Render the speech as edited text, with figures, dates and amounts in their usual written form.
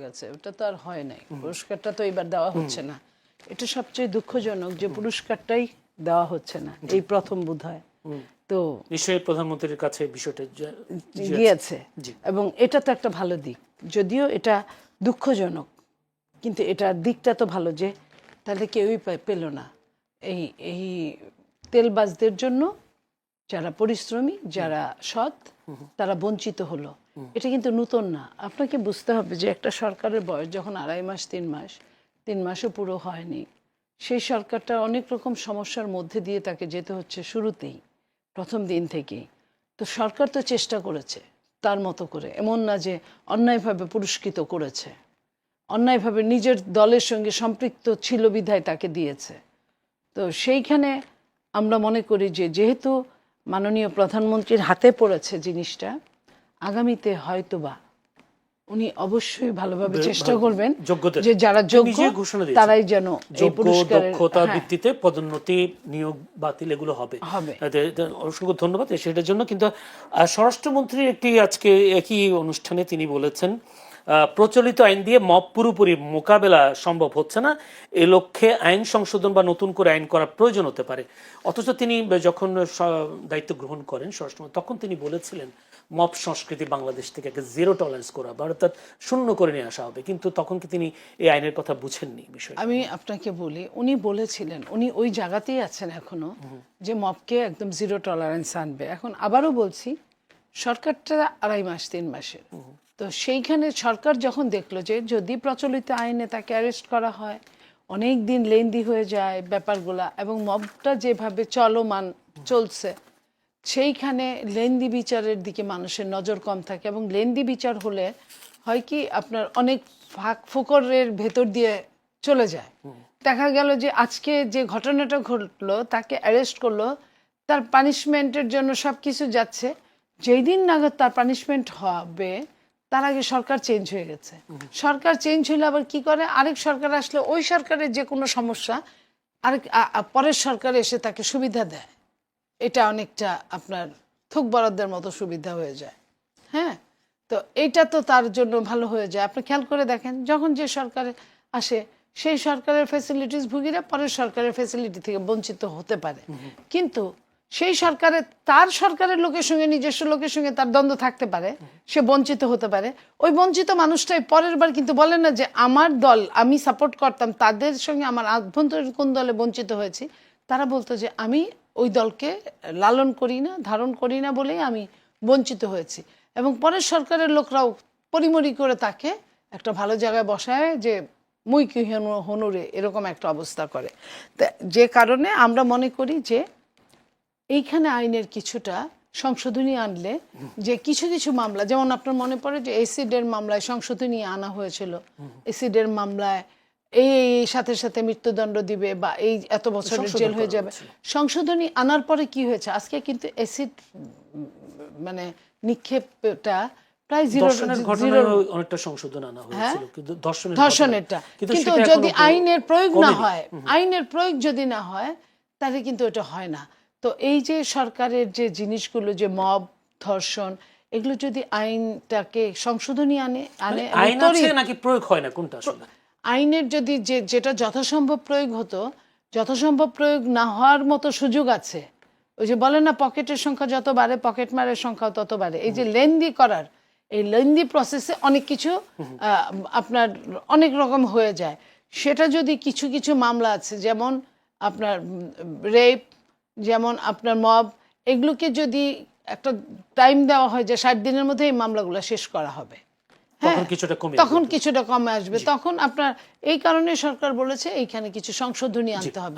গেছে, ওটা তো আর হয় নাই। পুরস্কারটা তো এবার দেওয়া হচ্ছে না। এটা সবচেয়ে দুঃখজনক যে পুরস্কারটাই দেওয়া হচ্ছে না, এই প্রথম বোধহয়। তো নিশ্চয়ই প্রধানমন্ত্রীর কাছে বিষয়টা গিয়েছে, এবং এটা তো একটা ভালো দিক, যদিও এটা দুঃখজনক, কিন্তু এটার দিকটা তো ভালো যে তাহলে কেউই পেল না। এই এই তেলবাজদের জন্য যারা পরিশ্রমী, যারা সৎ, তারা বঞ্চিত হলো। এটা কিন্তু নতুন না। আপনাকে বুঝতে হবে যে একটা সরকারের বয়স যখন 2.5 মাস 3 মাসও পুরো হয়নি, সেই সরকারটা অনেক রকম সমস্যার মধ্যে দিয়ে তাকে যেতে হচ্ছে শুরুতেই, প্রথম দিন থেকেই। তো সরকার তো চেষ্টা করেছে তার মতো করে, এমন না যে অন্যায়ভাবে পুরস্কৃত করেছে, অন্যায়ভাবে নিজের দলের সঙ্গে সম্পৃক্ত ছিল বিধায় তাকে দিয়েছে। তো সেইখানে আমরা মনে করি যে যেহেতু মাননীয় প্রধানমন্ত্রীর হাতে পড়েছে জিনিসটা, আগামীতে হয়তোবা উনি অবশ্যই ভালোভাবে চেষ্টা করবেন যে যারা যোগ্য তারাই যেন এই পুরস্কারের দক্ষতার ভিত্তিতে পদোন্নতি, নিয়োগ বাতিল এগুলো হবে। অসংখ্য ধন্যবাদ সেটার জন্য। কিন্তু স্বরাষ্ট্রমন্ত্রী একটি আজকে একই অনুষ্ঠানে তিনি বলেছেন প্রচলিত আইন দিয়ে মব পুরোপুরি মোকাবেলা সম্ভব হচ্ছে না, এ লক্ষ্যে আইন সংশোধন বা নতুন করে আইন করার প্রয়োজন হতে পারে। অথচ তিনি যখন দায়িত্ব গ্রহণ করেন স্বরাষ্ট্রমন্ত্রী, তখন তিনি বলেছিলেন মব সংস্কৃতি বাংলাদেশ থেকে একটা জিরো টলারেন্স করা বা অর্থাৎ শূন্য করে নিয়ে আসা হবে। কিন্তু তখন কি তিনি এই আইনের কথা বুঝেননি বিষয়? আমি আপনাকে বলি, উনি বলেছিলেন, উনি ওই জায়গাতেই আছেন এখনো, যে মবকে একদম জিরো টলারেন্স আনবে। এখন আবারও বলছি, সরকারটা 2.5 মাস 3 মাসের। তো সেইখানে সরকার যখন দেখলো যে যদি প্রচলিত আইনে তাকে অ্যারেস্ট করা হয়, অনেক দিন লেন্দি হয়ে যায় ব্যাপারগুলা, এবং মবটা যেভাবে চলমান চলছে, সেইখানে লেন্দি বিচারের দিকে মানুষের নজর কম থাকে। এবং লেন্দি বিচার হলে হয় কি, আপনার অনেক ফাঁক ফোকরের ভেতর দিয়ে চলে যায়। দেখা গেল যে আজকে যে ঘটনাটা ঘটলো, তাকে অ্যারেস্ট করলো, তার পানিশমেন্টের জন্য সব কিছু যাচ্ছে, যেই দিন নাগাদ তার পানিশমেন্ট হবে তার আগে সরকার চেঞ্জ হয়ে গেছে। সরকার চেঞ্জ হলে আবার কি করে, আরেক সরকার আসলে ওই সরকারের যে কোনো সমস্যা আরেক পরের সরকার এসে তাকে সুবিধা দেয়। এটা অনেকটা আপনার থুক বরাদ্দের মতো সুবিধা হয়ে যায়। হ্যাঁ, তো এইটা তো তার জন্য ভালো হয়ে যায়। আপনি খেয়াল করে দেখেন, যখন যে সরকার আসে সেই সরকারের ফ্যাসিলিটিস ভুগিরা পরের সরকারের ফ্যাসিলিটি থেকে বঞ্চিত হতে পারে। কিন্তু সেই সরকারের, তার সরকারের লোকের সঙ্গে, নিজস্ব লোকের সঙ্গে তার দ্বন্দ্ব থাকতে পারে, সে বঞ্চিত হতে পারে। ওই বঞ্চিত মানুষটাই পরের বার কিন্তু বলে না যে আমার দল, আমি সাপোর্ট করতাম তাদের সঙ্গে, আমার আভ্যন্তরীণ কোন দলে বঞ্চিত হয়েছি, তারা বলতো যে আমি ওই দলকে লালন করি না, ধারণ করি না বলেই আমি বঞ্চিত হয়েছি। এবং পরের সরকারের লোকরাও পরিমরি করে তাকে একটা ভালো জায়গায় বসায় যে মুই কি হনুরে, এরকম একটা অবস্থা করে। যে কারণে আমরা মনে করি যে এইখানে আইনের কিছুটা সংশোধনী আনলে, যে কিছু কিছু মামলা, যেমন আপনার মনে পড়ে যে এসিডের মামলায় সংশোধনী আনা হয়েছিল, এসিডের মামলায় এই সাথে সাথে মৃত্যুদণ্ড দিবে বা এই এত বছরের জেল হয়ে যাবে। সংশোধনী আনার পরে কি হয়েছে, আজকে কিন্তু অ্যাসিড মানে নিক্ষেপটা প্রায় অনেকটা সংশোধন আনা হয়েছিল, কিন্তু ধর্ষণেরটা কিন্তু যদি আইনের প্রয়োগ না হয়, আইনের প্রয়োগ যদি না হয়, তাহলে কিন্তু এটা হয় না। তো এই যে সরকারের যে জিনিসগুলো, যে মব, ধর্ষণ, এগুলো যদি আইনটাকে সংশোধনী আনে নাকি প্রয়োগ হয় না, কোনটা আসলে আইনের যদি যেটা যথাসম্ভব প্রয়োগ হতো, যথাসম্ভব প্রয়োগ না হওয়ার মতো সুযোগ আছে। ওই যে বলে না, পকেটের সংখ্যা যত বাড়ে পকেট মারের সংখ্যাও তত বাড়ে। এই যে লেন্দি করার, এই লেন্দি প্রসেসে অনেক কিছু আপনার অনেক রকম হয়ে যায়। সেটা যদি কিছু কিছু মামলা আছে, যেমন আপনার রেপ, যেমন আপনার মব, এগুলোকে যদি একটা টাইম দেওয়া হয় যে 60 দিনের মধ্যে এই মামলাগুলো শেষ করা হবে, তখন কিছুটা কমে আসবে। তখন আপনার এই কারণে সরকার বলেছে এইখানে কিছু সংশোধনী আনতে হবে।